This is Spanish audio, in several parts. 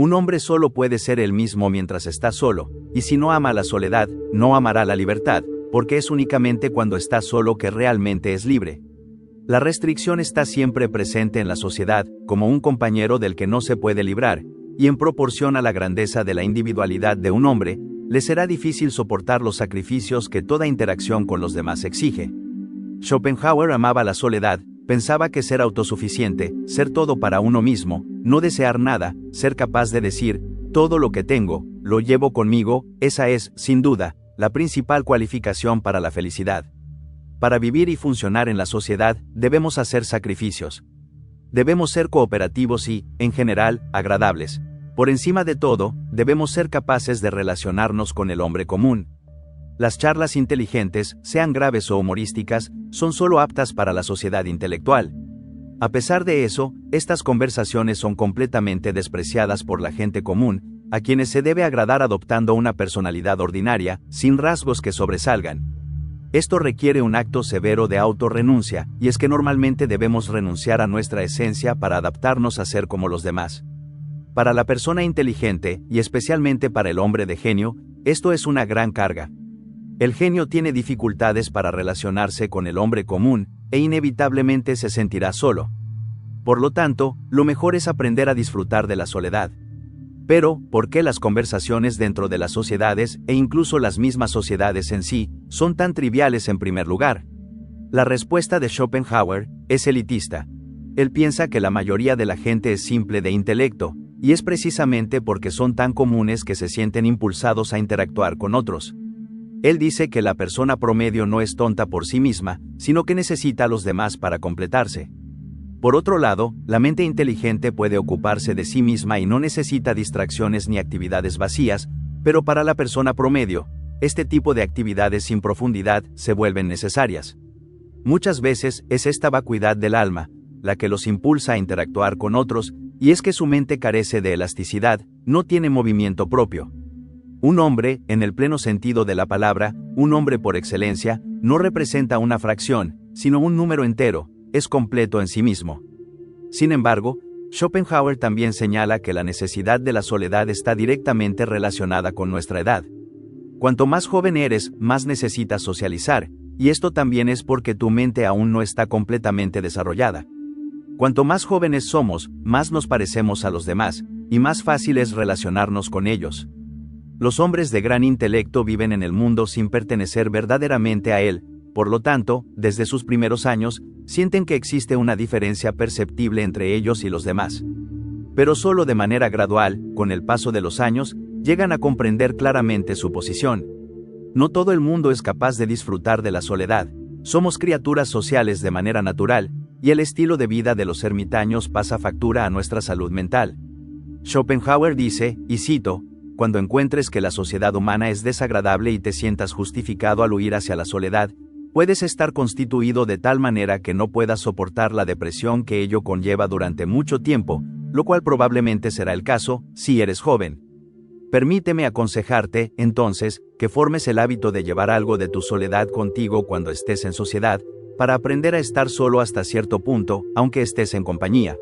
Un hombre solo puede ser él mismo mientras está solo, y si no ama la soledad, no amará la libertad, porque es únicamente cuando está solo que realmente es libre. La restricción está siempre presente en la sociedad, como un compañero del que no se puede librar, y en proporción a la grandeza de la individualidad de un hombre, le será difícil soportar los sacrificios que toda interacción con los demás exige. Schopenhauer amaba la soledad, pensaba que ser autosuficiente, ser todo para uno mismo, no desear nada, ser capaz de decir, todo lo que tengo, lo llevo conmigo, esa es, sin duda, la principal cualificación para la felicidad. Para vivir y funcionar en la sociedad, debemos hacer sacrificios. Debemos ser cooperativos y, en general, agradables. Por encima de todo, debemos ser capaces de relacionarnos con el hombre común. Las charlas inteligentes, sean graves o humorísticas, son solo aptas para la sociedad intelectual. A pesar de eso, estas conversaciones son completamente despreciadas por la gente común, a quienes se debe agradar adoptando una personalidad ordinaria, sin rasgos que sobresalgan. Esto requiere un acto severo de autorrenuncia, y es que normalmente debemos renunciar a nuestra esencia para adaptarnos a ser como los demás. Para la persona inteligente, y especialmente para el hombre de genio, esto es una gran carga. El genio tiene dificultades para relacionarse con el hombre común, e inevitablemente se sentirá solo. Por lo tanto, lo mejor es aprender a disfrutar de la soledad. Pero, ¿por qué las conversaciones dentro de las sociedades, e incluso las mismas sociedades en sí, son tan triviales en primer lugar? La respuesta de Schopenhauer es elitista. Él piensa que la mayoría de la gente es simple de intelecto, y es precisamente porque son tan comunes que se sienten impulsados a interactuar con otros. Él dice que la persona promedio no es tonta por sí misma, sino que necesita a los demás para completarse. Por otro lado, la mente inteligente puede ocuparse de sí misma y no necesita distracciones ni actividades vacías, pero para la persona promedio, este tipo de actividades sin profundidad se vuelven necesarias. Muchas veces es esta vacuidad del alma, la que los impulsa a interactuar con otros, y es que su mente carece de elasticidad, no tiene movimiento propio. Un hombre, en el pleno sentido de la palabra, un hombre por excelencia, no representa una fracción, sino un número entero, es completo en sí mismo. Sin embargo, Schopenhauer también señala que la necesidad de la soledad está directamente relacionada con nuestra edad. Cuanto más joven eres, más necesitas socializar, y esto también es porque tu mente aún no está completamente desarrollada. Cuanto más jóvenes somos, más nos parecemos a los demás, y más fácil es relacionarnos con ellos. Los hombres de gran intelecto viven en el mundo sin pertenecer verdaderamente a él, por lo tanto, desde sus primeros años, sienten que existe una diferencia perceptible entre ellos y los demás. Pero solo de manera gradual, con el paso de los años, llegan a comprender claramente su posición. No todo el mundo es capaz de disfrutar de la soledad, somos criaturas sociales de manera natural, y el estilo de vida de los ermitaños pasa factura a nuestra salud mental. Schopenhauer dice, y cito, cuando encuentres que la sociedad humana es desagradable y te sientas justificado al huir hacia la soledad, puedes estar constituido de tal manera que no puedas soportar la depresión que ello conlleva durante mucho tiempo, lo cual probablemente será el caso, si eres joven. Permíteme aconsejarte, entonces, que formes el hábito de llevar algo de tu soledad contigo cuando estés en sociedad, para aprender a estar solo hasta cierto punto, aunque estés en compañía.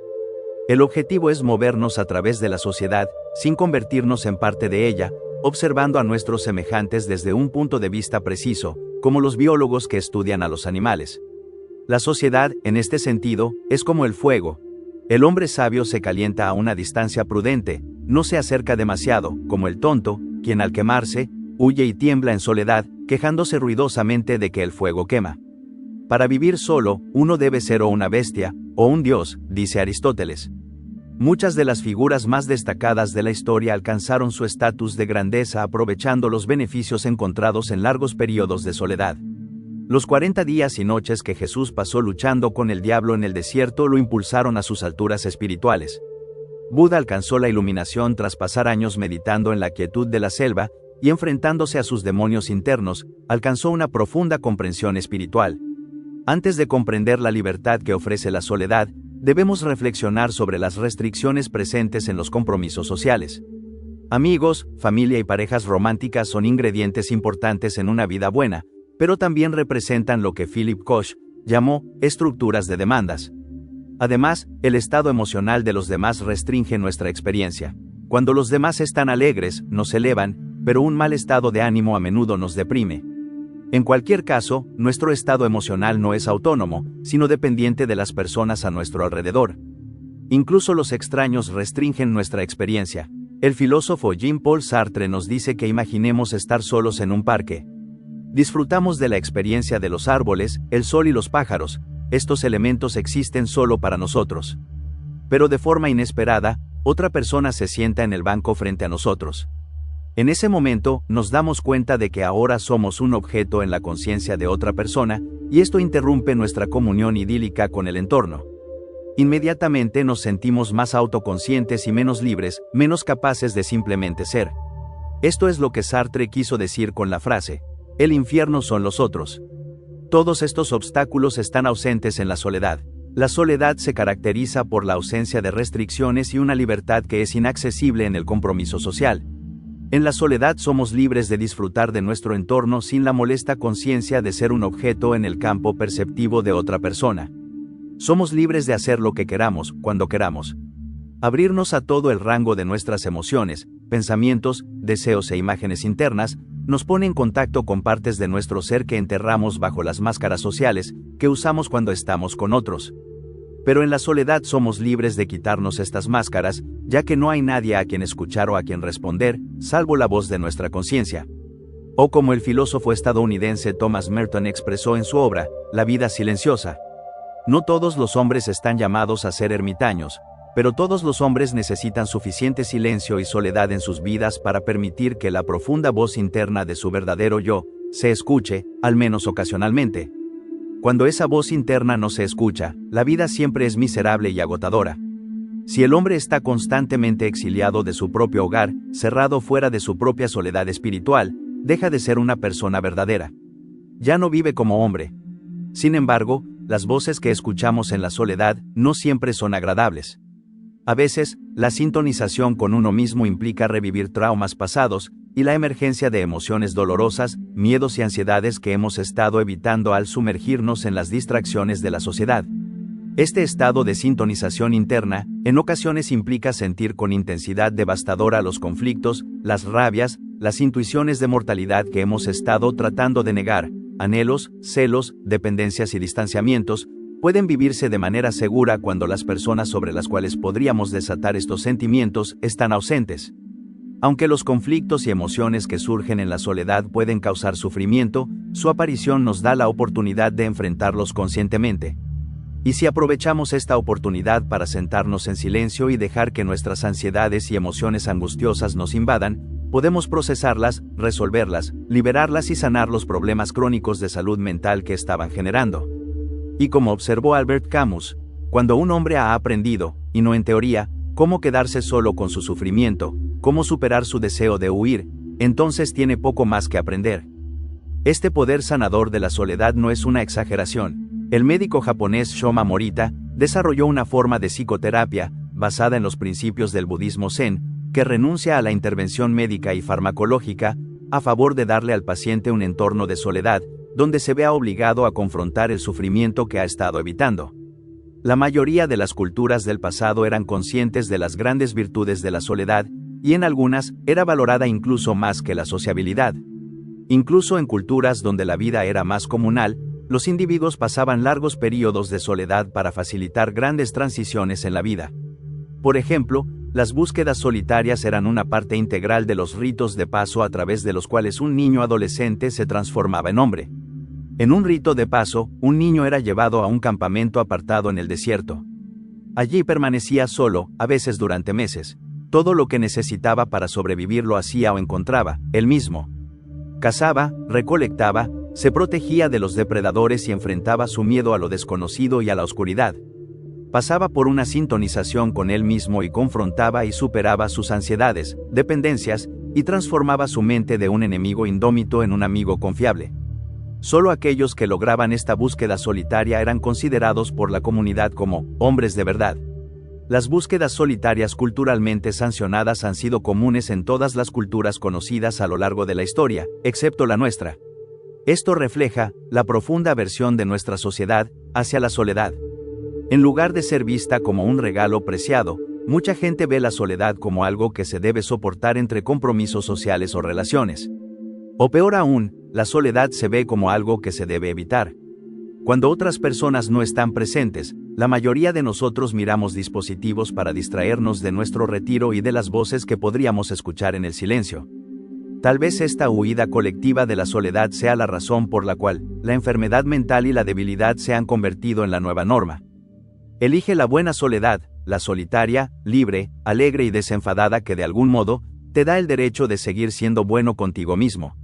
El objetivo es movernos a través de la sociedad, sin convertirnos en parte de ella, observando a nuestros semejantes desde un punto de vista preciso, como los biólogos que estudian a los animales. La sociedad, en este sentido, es como el fuego. El hombre sabio se calienta a una distancia prudente, no se acerca demasiado, como el tonto, quien al quemarse, huye y tiembla en soledad, quejándose ruidosamente de que el fuego quema. Para vivir solo, uno debe ser o una bestia, o un dios, dice Aristóteles. Muchas de las figuras más destacadas de la historia alcanzaron su estatus de grandeza aprovechando los beneficios encontrados en largos periodos de soledad. Los 40 días y noches que Jesús pasó luchando con el diablo en el desierto lo impulsaron a sus alturas espirituales. Buda alcanzó la iluminación tras pasar años meditando en la quietud de la selva, y enfrentándose a sus demonios internos, alcanzó una profunda comprensión espiritual. Antes de comprender la libertad que ofrece la soledad, debemos reflexionar sobre las restricciones presentes en los compromisos sociales. Amigos, familia y parejas románticas son ingredientes importantes en una vida buena, pero también representan lo que Philip Koch llamó estructuras de demandas. Además, el estado emocional de los demás restringe nuestra experiencia. Cuando los demás están alegres, nos elevan, pero un mal estado de ánimo a menudo nos deprime. En cualquier caso, nuestro estado emocional no es autónomo, sino dependiente de las personas a nuestro alrededor. Incluso los extraños restringen nuestra experiencia. El filósofo Jean-Paul Sartre nos dice que imaginemos estar solos en un parque. Disfrutamos de la experiencia de los árboles, el sol y los pájaros. Estos elementos existen solo para nosotros. Pero de forma inesperada, otra persona se sienta en el banco frente a nosotros. En ese momento, nos damos cuenta de que ahora somos un objeto en la conciencia de otra persona, y esto interrumpe nuestra comunión idílica con el entorno. Inmediatamente nos sentimos más autoconscientes y menos libres, menos capaces de simplemente ser. Esto es lo que Sartre quiso decir con la frase: el infierno son los otros. Todos estos obstáculos están ausentes en la soledad. La soledad se caracteriza por la ausencia de restricciones y una libertad que es inaccesible en el compromiso social. En la soledad somos libres de disfrutar de nuestro entorno sin la molesta conciencia de ser un objeto en el campo perceptivo de otra persona. Somos libres de hacer lo que queramos, cuando queramos. Abrirnos a todo el rango de nuestras emociones, pensamientos, deseos e imágenes internas, nos pone en contacto con partes de nuestro ser que enterramos bajo las máscaras sociales, que usamos cuando estamos con otros. Pero en la soledad somos libres de quitarnos estas máscaras, ya que no hay nadie a quien escuchar o a quien responder, salvo la voz de nuestra conciencia. O como el filósofo estadounidense Thomas Merton expresó en su obra, La vida silenciosa: no todos los hombres están llamados a ser ermitaños, pero todos los hombres necesitan suficiente silencio y soledad en sus vidas para permitir que la profunda voz interna de su verdadero yo se escuche, al menos ocasionalmente. Cuando esa voz interna no se escucha, la vida siempre es miserable y agotadora. Si el hombre está constantemente exiliado de su propio hogar, cerrado fuera de su propia soledad espiritual, deja de ser una persona verdadera. Ya no vive como hombre. Sin embargo, las voces que escuchamos en la soledad no siempre son agradables. A veces, la sintonización con uno mismo implica revivir traumas pasados y la emergencia de emociones dolorosas, miedos y ansiedades que hemos estado evitando al sumergirnos en las distracciones de la sociedad. Este estado de sintonización interna, en ocasiones implica sentir con intensidad devastadora los conflictos, las rabias, las intuiciones de mortalidad que hemos estado tratando de negar. Anhelos, celos, dependencias y distanciamientos pueden vivirse de manera segura cuando las personas sobre las cuales podríamos desatar estos sentimientos están ausentes. Aunque los conflictos y emociones que surgen en la soledad pueden causar sufrimiento, su aparición nos da la oportunidad de enfrentarlos conscientemente. Y si aprovechamos esta oportunidad para sentarnos en silencio y dejar que nuestras ansiedades y emociones angustiosas nos invadan, podemos procesarlas, resolverlas, liberarlas y sanar los problemas crónicos de salud mental que estaban generando. Y como observó Albert Camus, cuando un hombre ha aprendido, y no en teoría, cómo quedarse solo con su sufrimiento, cómo superar su deseo de huir, entonces tiene poco más que aprender. Este poder sanador de la soledad no es una exageración. El médico japonés Shoma Morita desarrolló una forma de psicoterapia, basada en los principios del budismo zen, que renuncia a la intervención médica y farmacológica, a favor de darle al paciente un entorno de soledad, donde se vea obligado a confrontar el sufrimiento que ha estado evitando. La mayoría de las culturas del pasado eran conscientes de las grandes virtudes de la soledad, y en algunas era valorada incluso más que la sociabilidad. Incluso en culturas donde la vida era más comunal, los individuos pasaban largos periodos de soledad para facilitar grandes transiciones en la vida. Por ejemplo, las búsquedas solitarias eran una parte integral de los ritos de paso a través de los cuales un niño adolescente se transformaba en hombre. En un rito de paso, un niño era llevado a un campamento apartado en el desierto. Allí permanecía solo, a veces durante meses. Todo lo que necesitaba para sobrevivir lo hacía o encontraba, él mismo. Cazaba, recolectaba, se protegía de los depredadores y enfrentaba su miedo a lo desconocido y a la oscuridad. Pasaba por una sintonización con él mismo y confrontaba y superaba sus ansiedades, dependencias, y transformaba su mente de un enemigo indómito en un amigo confiable. Solo aquellos que lograban esta búsqueda solitaria eran considerados por la comunidad como hombres de verdad. Las búsquedas solitarias culturalmente sancionadas han sido comunes en todas las culturas conocidas a lo largo de la historia, excepto la nuestra. Esto refleja la profunda aversión de nuestra sociedad hacia la soledad. En lugar de ser vista como un regalo preciado, Mucha gente ve la soledad como algo que se debe soportar entre compromisos sociales o relaciones. O peor aún, la soledad se ve como algo que se debe evitar. Cuando otras personas no están presentes, la mayoría de nosotros miramos dispositivos para distraernos de nuestro retiro y de las voces que podríamos escuchar en el silencio. Tal vez esta huida colectiva de la soledad sea la razón por la cual la enfermedad mental y la debilidad se han convertido en la nueva norma. Elige la buena soledad, la solitaria, libre, alegre y desenfadada que de algún modo te da el derecho de seguir siendo bueno contigo mismo.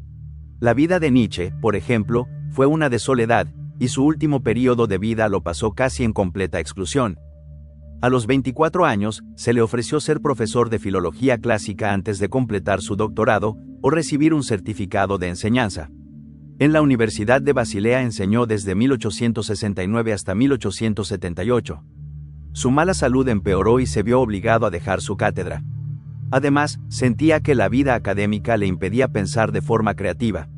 La vida de Nietzsche, por ejemplo, fue una de soledad, y su último período de vida lo pasó casi en completa exclusión. A los 24 años, se le ofreció ser profesor de filología clásica antes de completar su doctorado o recibir un certificado de enseñanza. En la Universidad de Basilea enseñó desde 1869 hasta 1878. Su mala salud empeoró y se vio obligado a dejar su cátedra. Además, sentía que la vida académica le impedía pensar de forma creativa.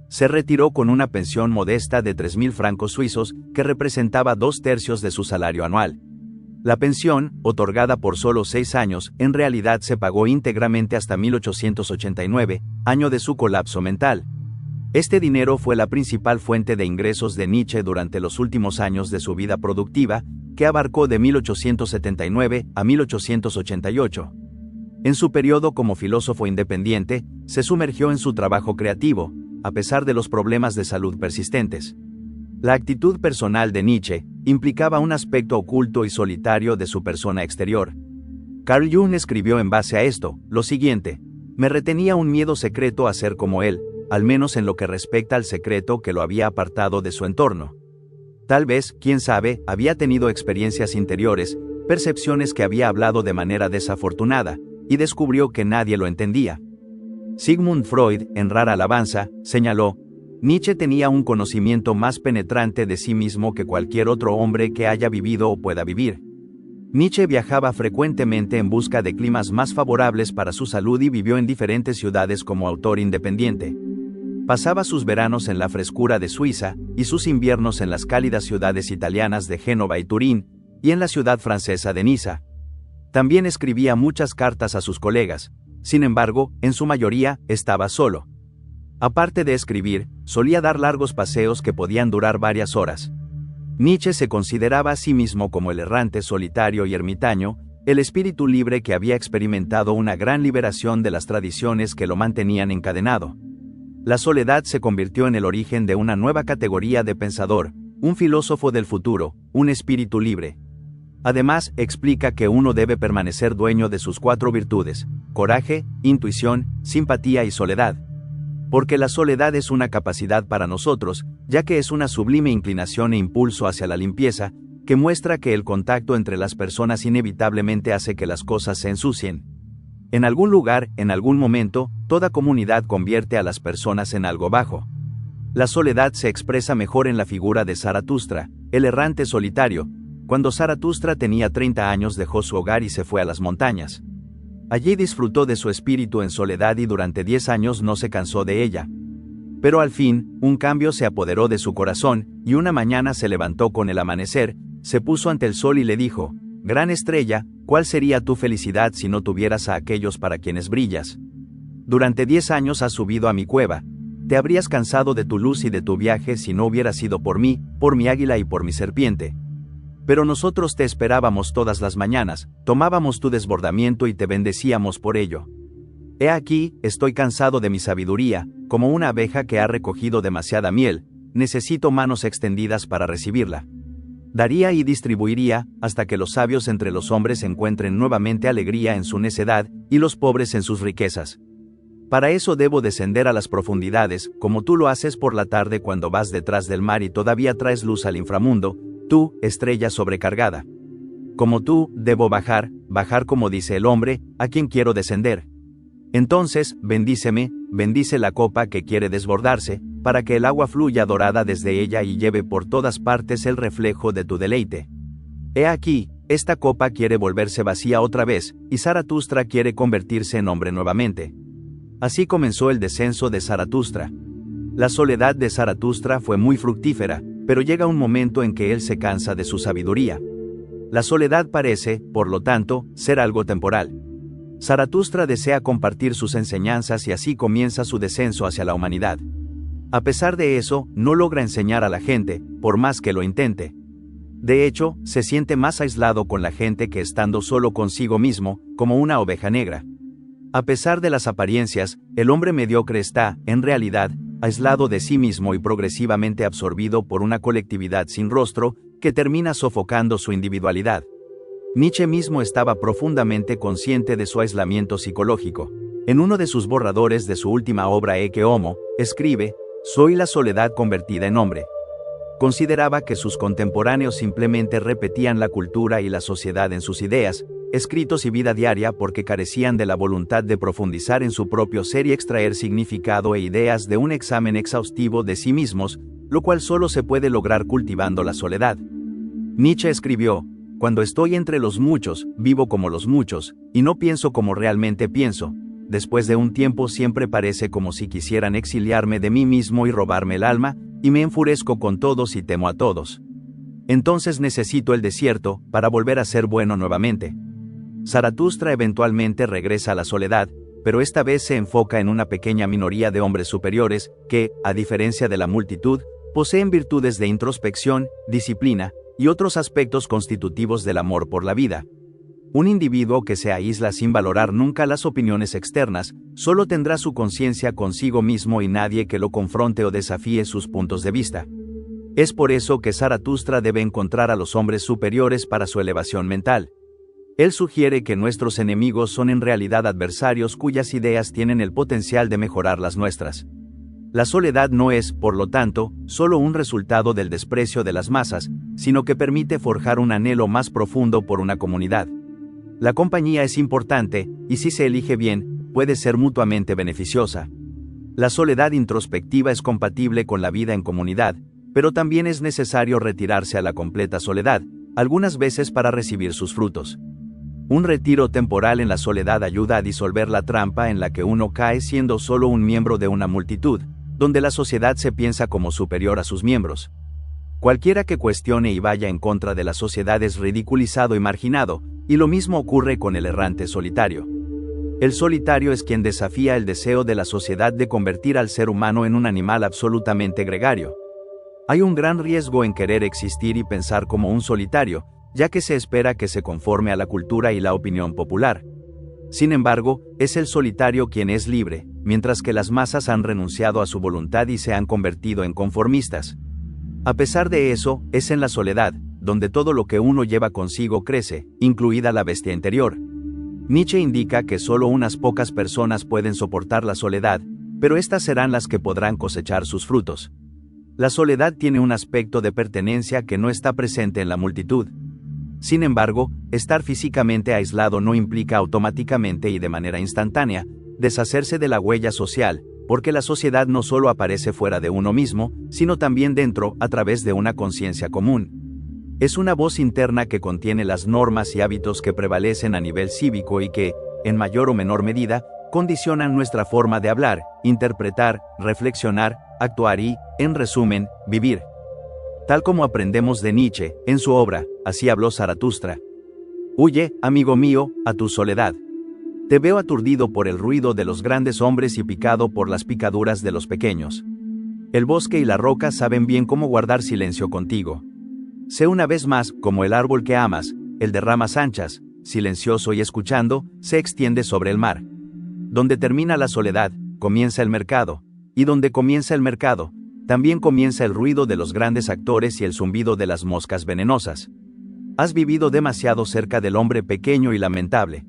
Se retiró con una pensión modesta de 3.000 francos suizos, que representaba 2/3 de su salario anual. La pensión, otorgada por solo 6 años, en realidad se pagó íntegramente hasta 1889, año de su colapso mental. Este dinero fue la principal fuente de ingresos de Nietzsche durante los últimos años de su vida productiva, que abarcó de 1879 a 1888. En su periodo como filósofo independiente, se sumergió en su trabajo creativo, a pesar de los problemas de salud persistentes. La actitud personal de Nietzsche implicaba un aspecto oculto y solitario de su persona exterior. Carl Jung escribió en base a esto lo siguiente: me retenía un miedo secreto a ser como él, al menos en lo que respecta al secreto que lo había apartado de su entorno. Tal vez, quién sabe, había tenido experiencias interiores, percepciones que había hablado de manera desafortunada, y descubrió que nadie lo entendía. Sigmund Freud, en Rara Alabanza, señaló: Nietzsche tenía un conocimiento más penetrante de sí mismo que cualquier otro hombre que haya vivido o pueda vivir. Nietzsche viajaba frecuentemente en busca de climas más favorables para su salud y vivió en diferentes ciudades como autor independiente. Pasaba sus veranos en la frescura de Suiza y sus inviernos en las cálidas ciudades italianas de Génova y Turín, y en la ciudad francesa de Niza. También escribía muchas cartas a sus colegas. Sin embargo, en su mayoría, estaba solo. Aparte de escribir, solía dar largos paseos que podían durar varias horas. Nietzsche se consideraba a sí mismo como el errante solitario y ermitaño, el espíritu libre que había experimentado una gran liberación de las tradiciones que lo mantenían encadenado. La soledad se convirtió en el origen de una nueva categoría de pensador, un filósofo del futuro, un espíritu libre. Además, explica que uno debe permanecer dueño de sus 4 virtudes: coraje, intuición, simpatía y soledad. Porque la soledad es una capacidad para nosotros, ya que es una sublime inclinación e impulso hacia la limpieza, que muestra que el contacto entre las personas inevitablemente hace que las cosas se ensucien. En algún lugar, en algún momento, toda comunidad convierte a las personas en algo bajo. La soledad se expresa mejor en la figura de Zaratustra, el errante solitario. Cuando Zaratustra tenía 30 años dejó su hogar y se fue a las montañas. Allí disfrutó de su espíritu en soledad y durante 10 años no se cansó de ella. Pero al fin, un cambio se apoderó de su corazón, y una mañana se levantó con el amanecer, se puso ante el sol y le dijo: «Gran estrella, ¿cuál sería tu felicidad si no tuvieras a aquellos para quienes brillas? Durante 10 años has subido a mi cueva. Te habrías cansado de tu luz y de tu viaje si no hubiera sido por mí, por mi águila y por mi serpiente. Pero nosotros te esperábamos todas las mañanas, tomábamos tu desbordamiento y te bendecíamos por ello. He aquí, estoy cansado de mi sabiduría, como una abeja que ha recogido demasiada miel, necesito manos extendidas para recibirla. Daría y distribuiría, hasta que los sabios entre los hombres encuentren nuevamente alegría en su necedad, y los pobres en sus riquezas. Para eso debo descender a las profundidades, como tú lo haces por la tarde cuando vas detrás del mar y todavía traes luz al inframundo, tú, estrella sobrecargada. Como tú, debo bajar como dice el hombre, a quien quiero descender. Entonces, bendíceme, bendice la copa que quiere desbordarse, para que el agua fluya dorada desde ella y lleve por todas partes el reflejo de tu deleite. He aquí, esta copa quiere volverse vacía otra vez, y Zaratustra quiere convertirse en hombre nuevamente». Así comenzó el descenso de Zaratustra. La soledad de Zaratustra fue muy fructífera, pero llega un momento en que él se cansa de su sabiduría. La soledad parece, por lo tanto, ser algo temporal. Zaratustra desea compartir sus enseñanzas y así comienza su descenso hacia la humanidad. A pesar de eso, no logra enseñar a la gente, por más que lo intente. De hecho, se siente más aislado con la gente que estando solo consigo mismo, como una oveja negra. A pesar de las apariencias, el hombre mediocre está, en realidad, aislado de sí mismo y progresivamente absorbido por una colectividad sin rostro, que termina sofocando su individualidad. Nietzsche mismo estaba profundamente consciente de su aislamiento psicológico. En uno de sus borradores de su última obra Ecce Homo, escribe: «Soy la soledad convertida en hombre». Consideraba que sus contemporáneos simplemente repetían la cultura y la sociedad en sus ideas, escritos y vida diaria porque carecían de la voluntad de profundizar en su propio ser y extraer significado e ideas de un examen exhaustivo de sí mismos, lo cual solo se puede lograr cultivando la soledad. Nietzsche escribió: «Cuando estoy entre los muchos, vivo como los muchos, y no pienso como realmente pienso. Después de un tiempo siempre parece como si quisieran exiliarme de mí mismo y robarme el alma, y me enfurezco con todos y temo a todos. Entonces necesito el desierto, para volver a ser bueno nuevamente». Zaratustra eventualmente regresa a la soledad, pero esta vez se enfoca en una pequeña minoría de hombres superiores, que, a diferencia de la multitud, poseen virtudes de introspección, disciplina, y otros aspectos constitutivos del amor por la vida. Un individuo que se aísla sin valorar nunca las opiniones externas, solo tendrá su conciencia consigo mismo y nadie que lo confronte o desafíe sus puntos de vista. Es por eso que Zaratustra debe encontrar a los hombres superiores para su elevación mental. Él sugiere que nuestros enemigos son en realidad adversarios cuyas ideas tienen el potencial de mejorar las nuestras. La soledad no es, por lo tanto, solo un resultado del desprecio de las masas, sino que permite forjar un anhelo más profundo por una comunidad. La compañía es importante, y si se elige bien, puede ser mutuamente beneficiosa. La soledad introspectiva es compatible con la vida en comunidad, pero también es necesario retirarse a la completa soledad, algunas veces para recibir sus frutos. Un retiro temporal en la soledad ayuda a disolver la trampa en la que uno cae siendo solo un miembro de una multitud, donde la sociedad se piensa como superior a sus miembros. Cualquiera que cuestione y vaya en contra de la sociedad es ridiculizado y marginado, y lo mismo ocurre con el errante solitario. El solitario es quien desafía el deseo de la sociedad de convertir al ser humano en un animal absolutamente gregario. Hay un gran riesgo en querer existir y pensar como un solitario, ya que se espera que se conforme a la cultura y la opinión popular. Sin embargo, es el solitario quien es libre, mientras que las masas han renunciado a su voluntad y se han convertido en conformistas. A pesar de eso, es en la soledad, donde todo lo que uno lleva consigo crece, incluida la bestia interior. Nietzsche indica que solo unas pocas personas pueden soportar la soledad, pero estas serán las que podrán cosechar sus frutos. La soledad tiene un aspecto de pertenencia que no está presente en la multitud. Sin embargo, estar físicamente aislado no implica automáticamente y de manera instantánea deshacerse de la huella social, porque la sociedad no solo aparece fuera de uno mismo, sino también dentro, a través de una conciencia común. Es una voz interna que contiene las normas y hábitos que prevalecen a nivel cívico y que, en mayor o menor medida, condicionan nuestra forma de hablar, interpretar, reflexionar, actuar y, en resumen, vivir. Tal como aprendemos de Nietzsche, en su obra, Así habló Zaratustra. Huye, amigo mío, a tu soledad. Te veo aturdido por el ruido de los grandes hombres y picado por las picaduras de los pequeños. El bosque y la roca saben bien cómo guardar silencio contigo. Sé una vez más, como el árbol que amas, el de ramas anchas, silencioso y escuchando, se extiende sobre el mar. Donde termina la soledad, comienza el mercado, y donde comienza el mercado, también comienza el ruido de los grandes actores y el zumbido de las moscas venenosas. Has vivido demasiado cerca del hombre pequeño y lamentable,